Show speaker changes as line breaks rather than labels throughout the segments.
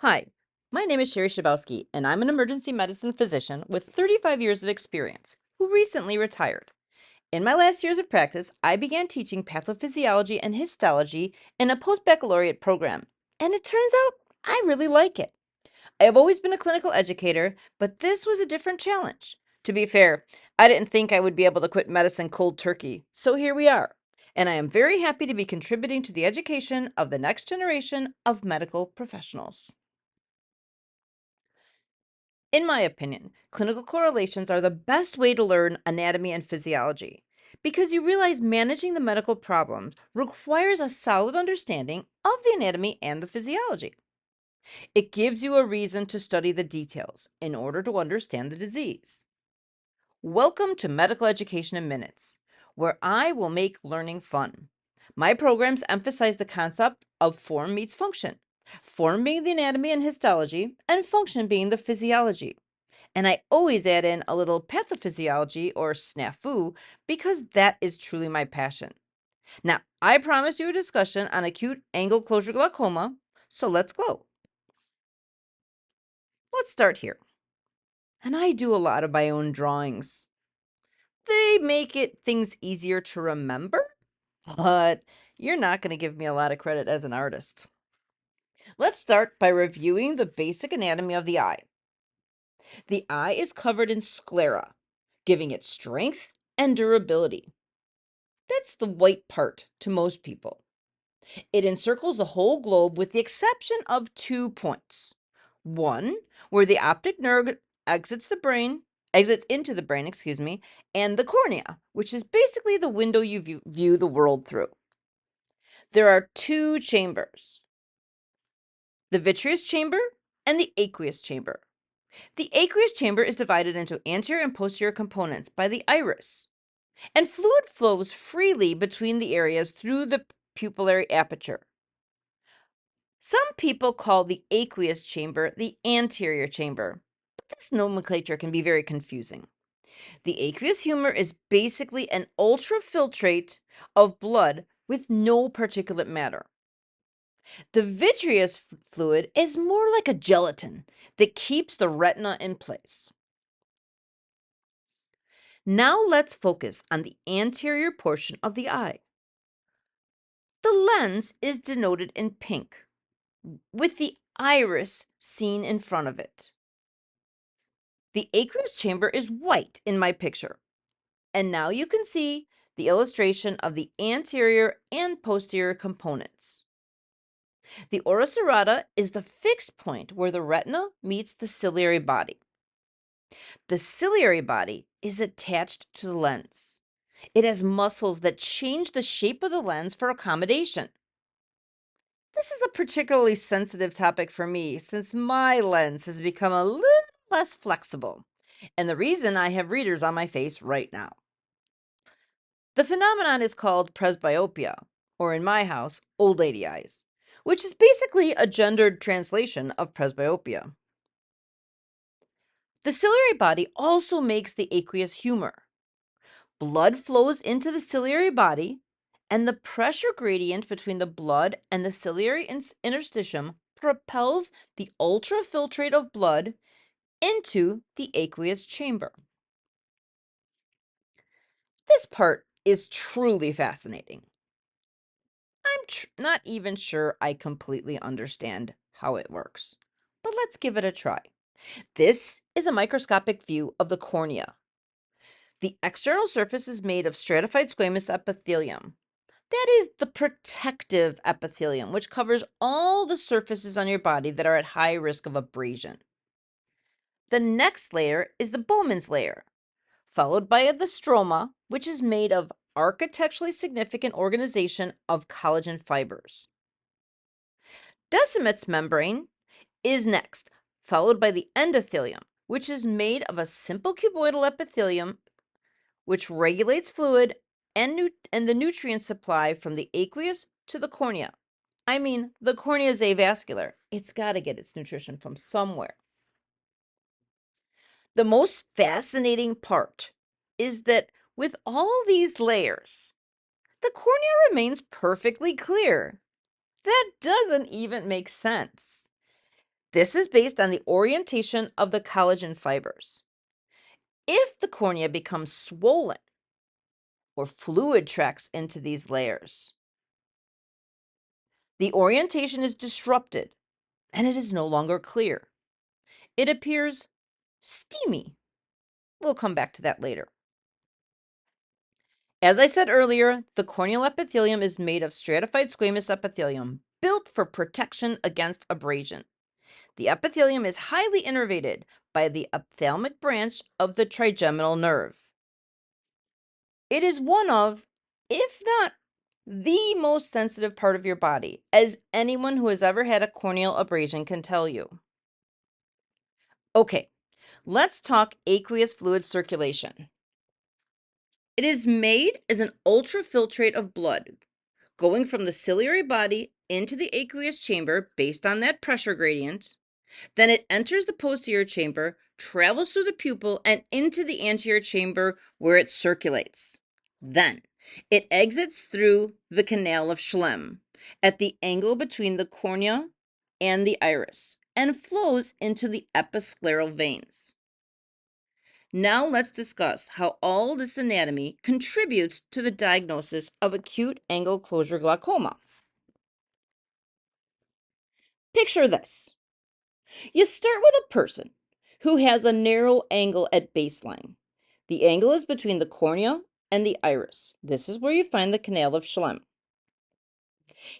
Hi, my name is Sherry Shabowski, and I'm an emergency medicine physician with 35 years of experience who recently retired. In my last years of practice, I began teaching pathophysiology and histology in a post-baccalaureate program, and it turns out I really like it. I have always been a clinical educator, but this was a different challenge. To be fair, I didn't think I would be able to quit medicine cold turkey, so here we are. And I am very happy to be contributing to the education of the next generation of medical professionals. In my opinion, clinical correlations are the best way to learn anatomy and physiology because you realize managing the medical problem requires a solid understanding of the anatomy and the physiology. It gives you a reason to study the details in order to understand the disease. Welcome to Medical Education in Minutes, where I will make learning fun. My programs emphasize the concept of form meets function, form being the anatomy and histology, and function being the physiology. And I always add in a little pathophysiology or snafu because that is truly my passion. Now, I promise you a discussion on acute angle closure glaucoma, so let's go. Let's start here. And I do a lot of my own drawings. They make it things easier to remember, but you're not going to give me a lot of credit as an artist. Let's start by reviewing the basic anatomy of the eye. The eye is covered in sclera, giving it strength and durability. That's the white part to most people. It encircles the whole globe with the exception of 2 points. One, where the optic nerve exits into the brain, and the cornea, which is basically the window you view the world through. There are two chambers, the vitreous chamber and the aqueous chamber. The aqueous chamber is divided into anterior and posterior components by the iris, and fluid flows freely between the areas through the pupillary aperture. Some people call the aqueous chamber the anterior chamber, but this nomenclature can be very confusing. The aqueous humor is basically an ultrafiltrate of blood with no particulate matter. The vitreous fluid is more like a gelatin that keeps the retina in place. Now let's focus on the anterior portion of the eye. The lens is denoted in pink, with the iris seen in front of it. The aqueous chamber is white in my picture. And now you can see the illustration of the anterior and posterior components. The ora serrata is the fixed point where the retina meets the ciliary body. The ciliary body is attached to the lens. It has muscles that change the shape of the lens for accommodation. This is a particularly sensitive topic for me since my lens has become a little less flexible, and the reason I have readers on my face right now. The phenomenon is called presbyopia, or in my house, old lady eyes, which is basically a gendered translation of presbyopia. The ciliary body also makes the aqueous humor. Blood flows into the ciliary body, and the pressure gradient between the blood and the ciliary interstitium propels the ultrafiltrate of blood into the aqueous chamber. This part is truly fascinating. I'm not even sure I completely understand how it works, but let's give it a try. This is a microscopic view of the cornea. The external surface is made of stratified squamous epithelium. That is the protective epithelium, which covers all the surfaces on your body that are at high risk of abrasion. The next layer is the Bowman's layer, followed by the stroma, which is made of architecturally significant organization of collagen fibers. Descemet's membrane is next, followed by the endothelium, which is made of a simple cuboidal epithelium which regulates fluid and the nutrient supply from the aqueous to the cornea. I mean, the cornea is avascular. It's got to get its nutrition from somewhere. The most fascinating part is that with all these layers, the cornea remains perfectly clear. That doesn't even make sense. This is based on the orientation of the collagen fibers. If the cornea becomes swollen or fluid tracks into these layers, the orientation is disrupted and it is no longer clear. It appears steamy. We'll come back to that later. As I said earlier, the corneal epithelium is made of stratified squamous epithelium built for protection against abrasion. The epithelium is highly innervated by the ophthalmic branch of the trigeminal nerve. It is one of, if not the most sensitive part of your body, as anyone who has ever had a corneal abrasion can tell you. Okay, let's talk aqueous fluid circulation. It is made as an ultrafiltrate of blood going from the ciliary body into the aqueous chamber based on that pressure gradient. Then it enters the posterior chamber, travels through the pupil, and into the anterior chamber where it circulates. Then it exits through the canal of Schlemm at the angle between the cornea and the iris and flows into the episcleral veins. Now let's discuss how all this anatomy contributes to the diagnosis of acute angle closure glaucoma. Picture this. You start with a person who has a narrow angle at baseline. The angle is between the cornea and the iris. This is where you find the canal of Schlemm.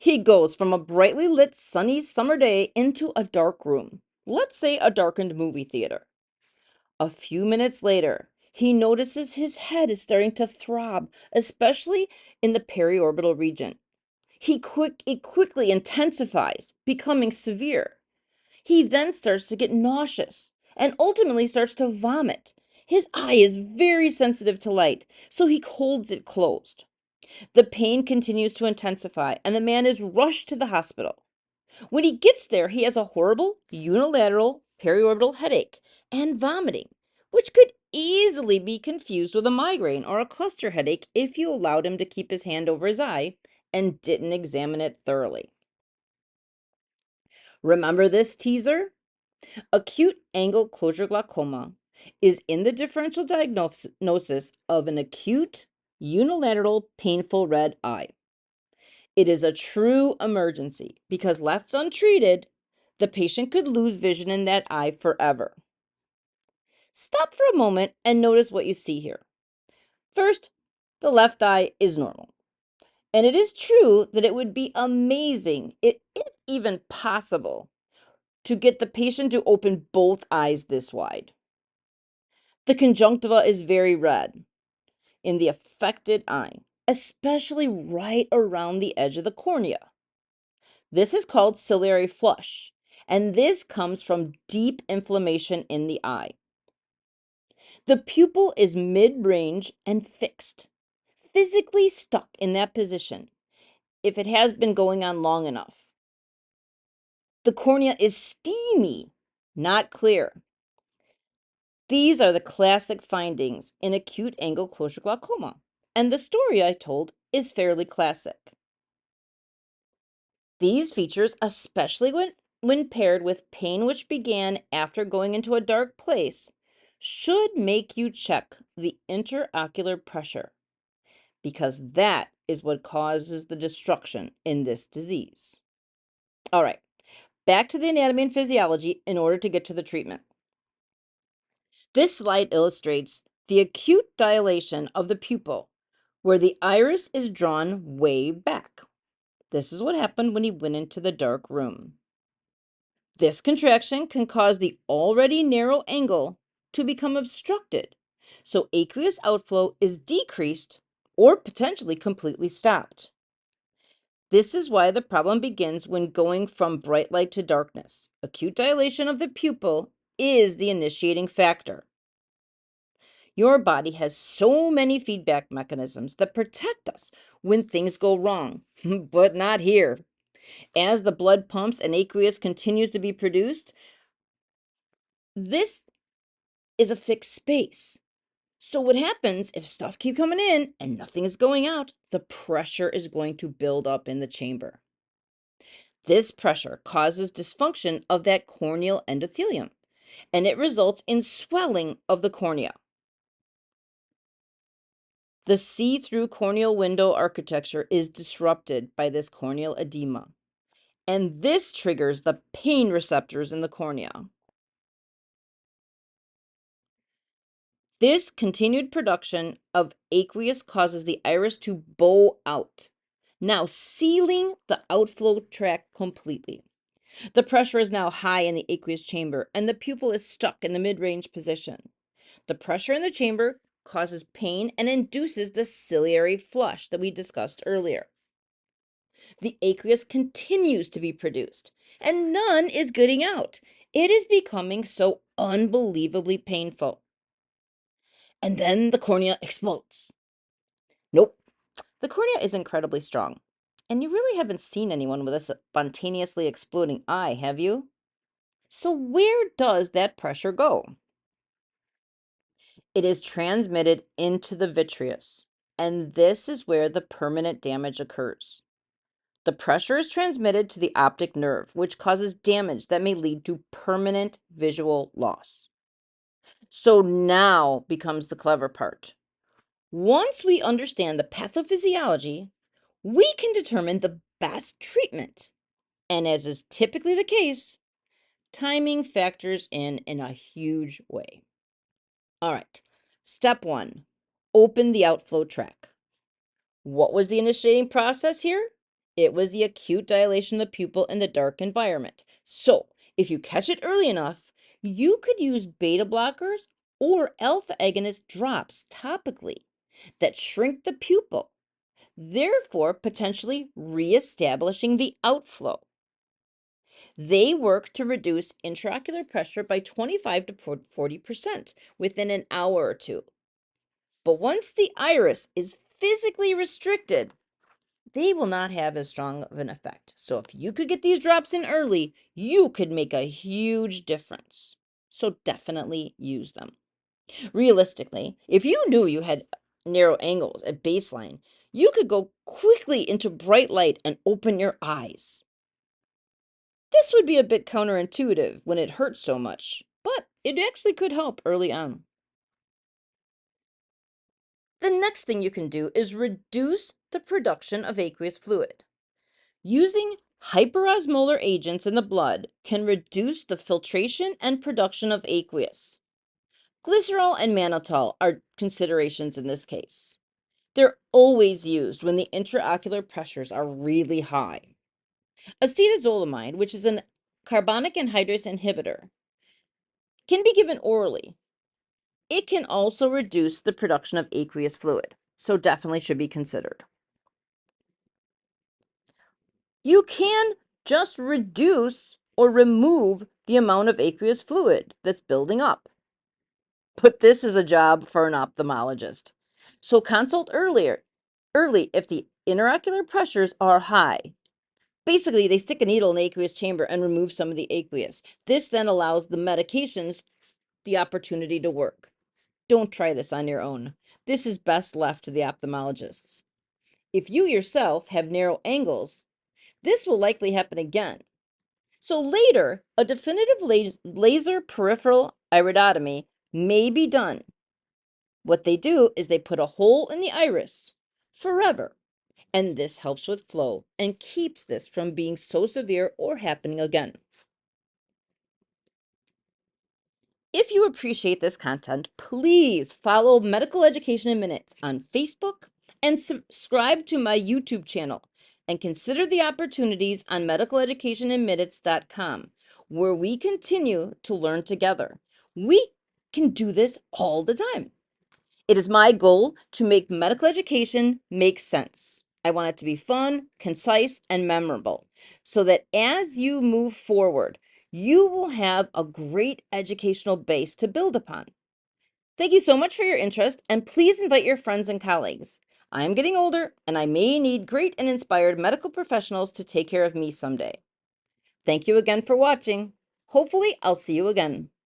He goes from a brightly lit sunny summer day into a dark room, let's say a darkened movie theater. A few minutes later, he notices his head is starting to throb, especially in the periorbital region. It quickly intensifies, becoming severe. He then starts to get nauseous and ultimately starts to vomit. His eye is very sensitive to light, so he holds it closed. The pain continues to intensify, and the man is rushed to the hospital. When he gets there, he has a horrible unilateral periorbital headache and vomiting, which could easily be confused with a migraine or a cluster headache if you allowed him to keep his hand over his eye and didn't examine it thoroughly. Remember this teaser? Acute angle closure glaucoma is in the differential diagnosis of an acute, unilateral, painful red eye. It is a true emergency because left untreated, the patient could lose vision in that eye forever. Stop for a moment and notice what you see here. First, the left eye is normal. And it is true that it would be amazing, if even possible, to get the patient to open both eyes this wide. The conjunctiva is very red in the affected eye, especially right around the edge of the cornea. This is called ciliary flush, and this comes from deep inflammation in the eye. The pupil is mid-range and fixed, physically stuck in that position if it has been going on long enough. The cornea is steamy, not clear. These are the classic findings in acute angle closure glaucoma, and the story I told is fairly classic. These features, especially when paired with pain which began after going into a dark place, should make you check the interocular pressure, because that is what causes the destruction in this disease. All right, back to the anatomy and physiology in order to get to the treatment. This slide illustrates the acute dilation of the pupil, where the iris is drawn way back. This is what happened when he went into the dark room. This contraction can cause the already narrow angle to become obstructed, so aqueous outflow is decreased or potentially completely stopped. This is why the problem begins when going from bright light to darkness. Acute dilation of the pupil is the initiating factor. Your body has so many feedback mechanisms that protect us when things go wrong, but not here. As the blood pumps and aqueous continues to be produced, this is a fixed space. So what happens if stuff keep coming in and nothing is going out? The pressure is going to build up in the chamber. This pressure causes dysfunction of that corneal endothelium, and it results in swelling of the cornea. The see-through corneal window architecture is disrupted by this corneal edema, and this triggers the pain receptors in the cornea. This continued production of aqueous causes the iris to bow out, now sealing the outflow tract completely. The pressure is now high in the aqueous chamber, and the pupil is stuck in the mid-range position. The pressure in the chamber causes pain and induces the ciliary flush that we discussed earlier. The aqueous continues to be produced, and none is getting out. It is becoming so unbelievably painful. And then the cornea explodes. Nope, the cornea is incredibly strong. And you really haven't seen anyone with a spontaneously exploding eye, have you? So where does that pressure go? It is transmitted into the vitreous, and this is where the permanent damage occurs. The pressure is transmitted to the optic nerve, which causes damage that may lead to permanent visual loss. So now becomes the clever part. Once we understand the pathophysiology, we can determine the best treatment. And as is typically the case, timing factors in a huge way. All right, step 1, open the outflow tract. What was the initiating process here? It was the acute dilation of the pupil in the dark environment. So, if you catch it early enough, you could use beta blockers or alpha agonist drops topically that shrink the pupil, therefore potentially reestablishing the outflow. They work to reduce intraocular pressure by 25 to 40% within an hour or two. But once the iris is physically restricted, they will not have as strong of an effect. So if you could get these drops in early, you could make a huge difference. So definitely use them. Realistically, if you knew you had narrow angles at baseline, you could go quickly into bright light and open your eyes. This would be a bit counterintuitive when it hurts so much, but it actually could help early on. The next thing you can do is reduce the production of aqueous fluid. Using hyperosmolar agents in the blood can reduce the filtration and production of aqueous. Glycerol and mannitol are considerations in this case. They're always used when the intraocular pressures are really high. Acetazolamide, which is a carbonic anhydrase inhibitor, can be given orally. It can also reduce the production of aqueous fluid, so definitely should be considered. You can just reduce or remove the amount of aqueous fluid that's building up. But this is a job for an ophthalmologist. So consult early if the interocular pressures are high. Basically, they stick a needle in the aqueous chamber and remove some of the aqueous. This then allows the medications the opportunity to work. Don't try this on your own. This is best left to the ophthalmologists. If you yourself have narrow angles, this will likely happen again. So later, a definitive laser peripheral iridotomy may be done. What they do is they put a hole in the iris forever, and this helps with flow and keeps this from being so severe or happening again. If you appreciate this content, please follow Medical Education in Minutes on Facebook and subscribe to my YouTube channel, and consider the opportunities on medicaleducationinminutes.com, where we continue to learn together. We can do this all the time. It is my goal to make medical education make sense. I want it to be fun, concise, and memorable, so that as you move forward, you will have a great educational base to build upon. Thank you so much for your interest, and please invite your friends and colleagues. I am getting older, and I may need great and inspired medical professionals to take care of me someday. Thank you again for watching. Hopefully, I'll see you again.